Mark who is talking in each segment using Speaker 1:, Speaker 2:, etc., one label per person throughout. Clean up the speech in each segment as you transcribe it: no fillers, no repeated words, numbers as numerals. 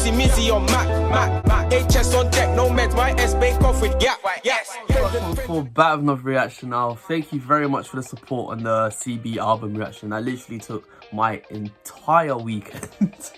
Speaker 1: Easy Mizzy on Mac. HS on deck, no meds, my S bake off with gap. Yes.
Speaker 2: For Bat of Enough reaction now, thank you very much for the support on the CB album reaction. I literally took my entire weekend.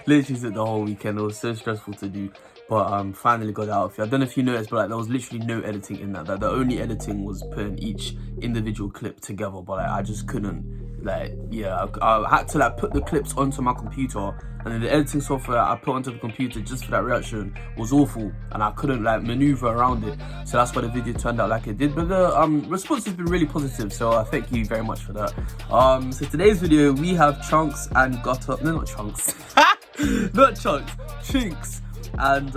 Speaker 2: Literally took the whole weekend. It was so stressful to do, but finally got it out. I don't know if you noticed, but like there was literally no editing in that. Like, the only editing was putting each individual clip together, but like I just couldn't. Like, yeah, I had to like put the clips onto my computer, and then the editing software I put onto the computer just for that reaction was awful, and I couldn't like maneuver around it. So that's why the video turned out like it did. But the response has been really positive, so thank you very much for that. So today's video we have Chinx and Gutta. No, not Chinx. Not Chinx. Chinx and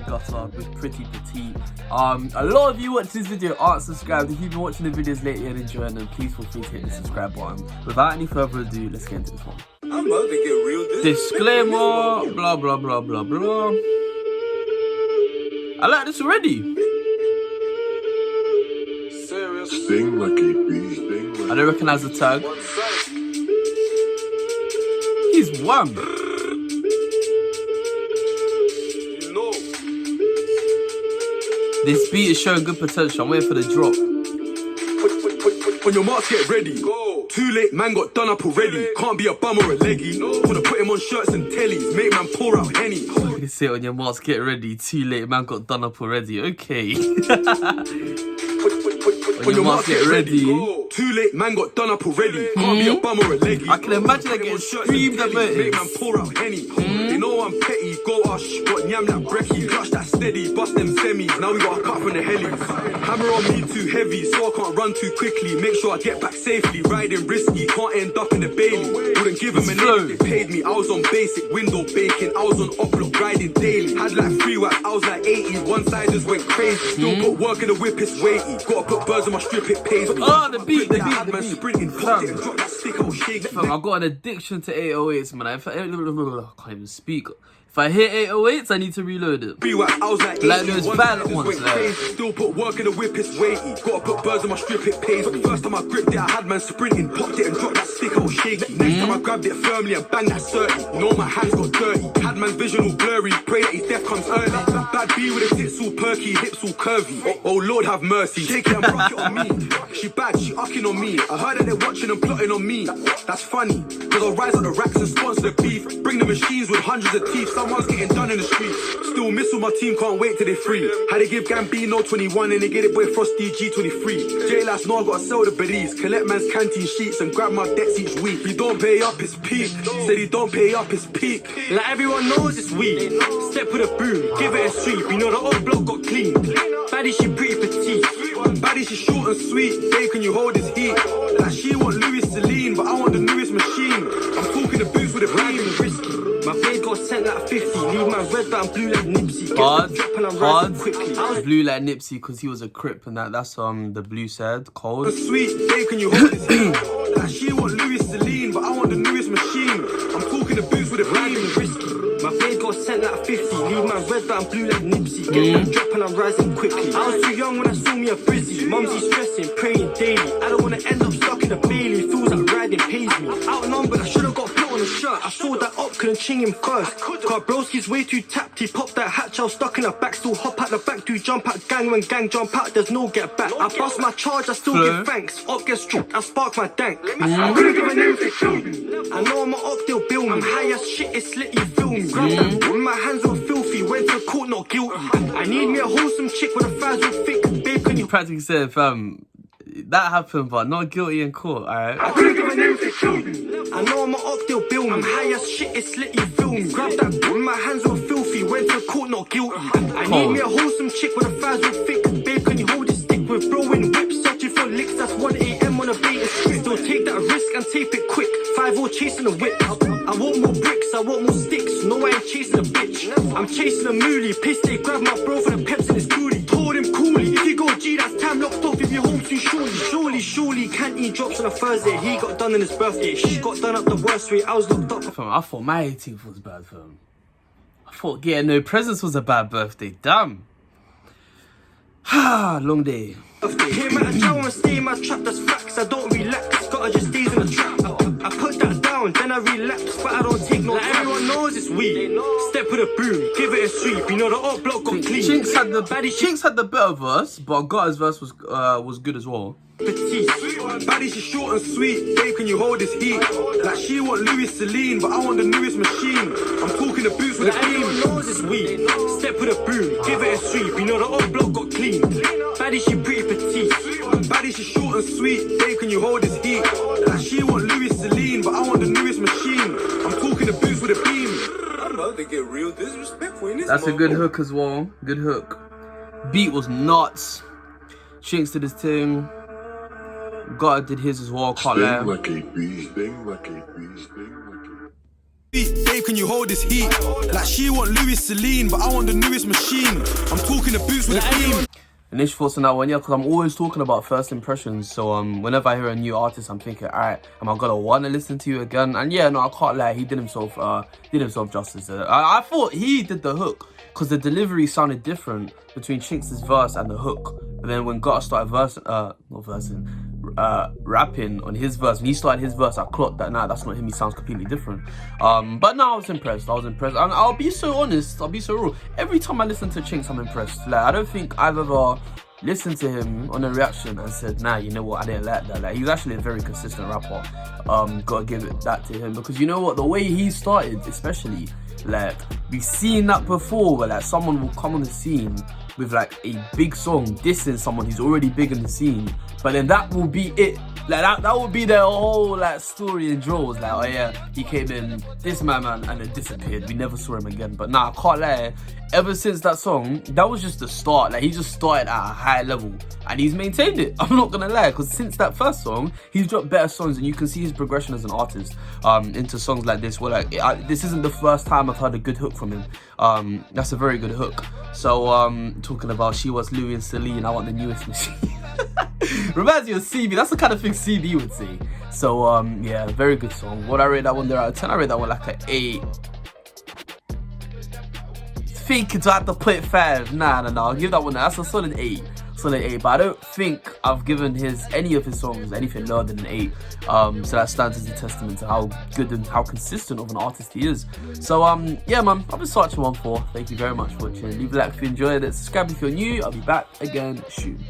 Speaker 2: Gutta with Pretty Petite. A lot of you watching this video aren't subscribed. If you've been watching the videos lately and enjoying them, please feel free to hit the subscribe button. Without any further ado, let's get into this one.
Speaker 1: I'm about to get real
Speaker 2: Disclaimer, blah blah blah blah blah. I like this already.
Speaker 1: Serious.
Speaker 3: Sting like a bee. Sting like
Speaker 2: I don't recognize the tag. He's wham. This beat is showing good potential. I'm waiting for the drop.
Speaker 4: On your marks, get ready. Go. Too late, man got done up already. Can't be a bum or a leggy. Wanna put him on shirts and tellies. Make man pour out Henny.
Speaker 2: You say on your marks, get ready. Too late, man got done up already. Okay.
Speaker 4: On your marks, get ready. Go. Too late, man got done up already. Can't be a bum or a leggy.
Speaker 2: I can imagine I get screamed at me.
Speaker 4: Make man pour out Henny. They know I'm petty. Go ush. Got nyam that brekkie. Clutch that steady. Bust them semis. Now we got a cut from the helis. Hammer on me too heavy, so I can't run too quickly. Make sure I get back safely. Riding risky. Can't end up in the Bailey. Wouldn't give him a name if they paid me. I was on basic window baking. I was on upload riding daily. Had like 3 whacks. I was like 80. One-siders went crazy. Still got work in the whip, it's weighty. Gotta put birds on my strip, it pays me.
Speaker 2: Oh, the beat.
Speaker 4: Sprinting, popped it and dropped that stick, I was shaking.
Speaker 2: I've got an addiction to 808s, man. I can't even speak. If I hit 808s, I need to reload it.
Speaker 4: I was like
Speaker 2: those violent ones.
Speaker 4: Still put work in the whip, it's weighty. Gotta put birds on my strip, it pays me. First time I gripped it, I had man sprinting, popped it and dropped that stick, I was shaking. Next time I grabbed it firmly and banged that 30. You know my hands got dirty. Had man's vision all blurry, pray that his death comes early. Bad B with her tits all perky, hips all curvy. Oh Lord have mercy, shake it and rock it on me. She bad, she ucking on me. I heard that they're watching and plotting on me. That's funny, cause I'll rise up the racks and sponsor the beef. Bring the machines with hundreds of teeth. Someone's getting done in the streets. Still miss all my team, can't wait till they free. Had to give Gambino 21 and they get it boy Frosty G23. J-Lass know I gotta sell the biddies. Collect man's canteen sheets and grab my debts each week. He don't pay up, it's peak. Said he don't pay up, it's peak.
Speaker 5: Like everyone knows it's weak. Step with a boom, give it a sweep. You know the old block got clean. Baddie, she pretty petite.
Speaker 4: Baddie, she short and sweet. Babe, can you hold his heat? Like she want Louis Celine, but I want the newest machine. I'm talking the boots with a brand and risky.
Speaker 5: My blade got sent like 50. Leave my red but I'm blue like Nipsey.
Speaker 2: Hard.
Speaker 5: Quickly.
Speaker 2: Blue like Nipsey because he was a Crip, and that's the blue side. Cold.
Speaker 4: Sweet, babe, can you hold his heat? Like she want Louis Celine, but I want the newest machine. I'm talking the boots with a brand and risky.
Speaker 5: My blade got sent like 50. Leave my red but I'm blue like Nipsey. Get that drop and I'm rising quickly. I was too young when I saw me a Brizzy. Mumsy stressing, praying daily. I don't wanna end up stuck in a Bailey. Feels like riding pays me. Outnumbered, I should've got put on a shirt. I saw that up, couldn't ching him first. Car broski's way too tapped. He popped that hatch, I was stuck in a back. Still hop out the back, do jump out gang. When gang jump out, there's no get back. I bust my charge, I still give thanks. Up gets stripped, I spark my dank. I couldn't give a name if they killed me. I know I'm an up, they'll bill me. I'm high as shit, it's lit, you feel me. When my hands were filthy, went to court, not guilty. I need me a wholesome chick with a thighs real thick. Babe, can you
Speaker 2: practically said, fam, that happened, but not guilty in court, alright?
Speaker 5: I couldn't give a name if they killed me. I know I'm an up, they'll bill me. I'm high as shit, it's lit, you feel me. Grab that when my hands were filthy, went to court, not guilty. I need me a wholesome chick with a thighs real thick. Babe, can you hold this stick with bro in whips? Searching for licks, that's 1 AM on a bait strip. Still take that risk and tape it quick. 5-0 chasing a whip. I want more bricks, I want more sticks. No, I ain't chasing a bitch. I'm chasing a moolie. Piss, they grab my bro for the peps in his coolie. Told him coolly. If you go G, that's time locked off. If you're home too surely. Can't eat drops on a Thursday. He got done on his birthday. She got done up the worst way. I was locked up.
Speaker 2: Fam, I thought my 18th was bad, fam. I thought getting no presents was a bad birthday. Damn. Long day.
Speaker 5: Him at a jail and stay in my trap. That's facts. I don't relax. Gotta just stay in the trap. I put that down. pound, then I relapse, but I don't take no. Like everyone knows it's weed. Step with a broom, give it a sweep. You know the old block got clean.
Speaker 2: Chinx had the better verse, but Gutta's verse was good as well.
Speaker 5: Petite.
Speaker 4: Baddie, she's short and sweet. Babe, can you hold this heat? Like she want Louis Celine, but I want the newest machine. I'm talking the boots with
Speaker 5: Like
Speaker 4: the
Speaker 5: everyone
Speaker 4: beam.
Speaker 5: knows it's weed. Step with a broom, give it a sweep. You know the old block got clean. Baddie, she pretty petite.
Speaker 4: Baddie, she's short and sweet. Babe, can you hold this heat? Like she want Louis Celine, but I want the newest machine. I'm talking the boots with a beam. I'm about to get real disrespectful in this.
Speaker 2: That's a good hook as well. Good hook. Beat was nuts. Chinx did his thing. Gutta did his as well. Can't lie.
Speaker 3: Sting like a bee, sting like a bee, sting like a
Speaker 4: Babe, can you hold this heat? Like she want Louis Celine, but I want the newest machine. I'm talking the boots with a beam.
Speaker 2: Initial thoughts on that one, yeah, because I'm always talking about first impressions. So whenever I hear a new artist, I'm thinking, alright, am I gonna want to listen to you again? And yeah, no, I can't lie, he did himself justice. I thought he did the hook because the delivery sounded different between Chinx's verse and the hook. But then when Gutta started rapping on his verse, when he started his verse, I clocked that that's not him, he sounds completely different. But no, I was impressed, and I'll be so honest, I'll be so real, every time I listen to Chinx, I'm impressed. Like, I don't think I've ever listened to him on a reaction and said, nah, you know what, I didn't like that. Like, he's actually a very consistent rapper. Gotta give it that to him, because you know what, the way he started, especially, like, we've seen that before, where like someone will come on the scene with like a big song dissing someone who's already big in the scene, but then that will be it. Like that will be their whole like story in draws. Like, oh yeah, he came in, this man, and then disappeared. We never saw him again. But nah, I can't lie. Ever since that song, that was just the start. Like, he just started at a high level and he's maintained it. I'm not gonna lie, because since that first song, he's dropped better songs, and you can see his progression as an artist into songs like this. Where like this isn't the first time I've heard a good hook from him. That's a very good hook. So talking about she wants Louis and Celine, I want the newest machine. Reminds me of CB. That's the kind of thing CB would say. So yeah, very good song. What I rate that one there out of 10? I rate that one like an 8. Thinking to have to put 5. Nah, I'll give that one. That's a solid 8. Solid 8. But I don't think I've given any of his songs anything lower than an 8. So that stands as a testament to how good and how consistent of an artist he is. So yeah, man, I've been searching 1-4. Thank you very much for watching. Leave a like if you enjoyed it. Subscribe if you're new. I'll be back again soon.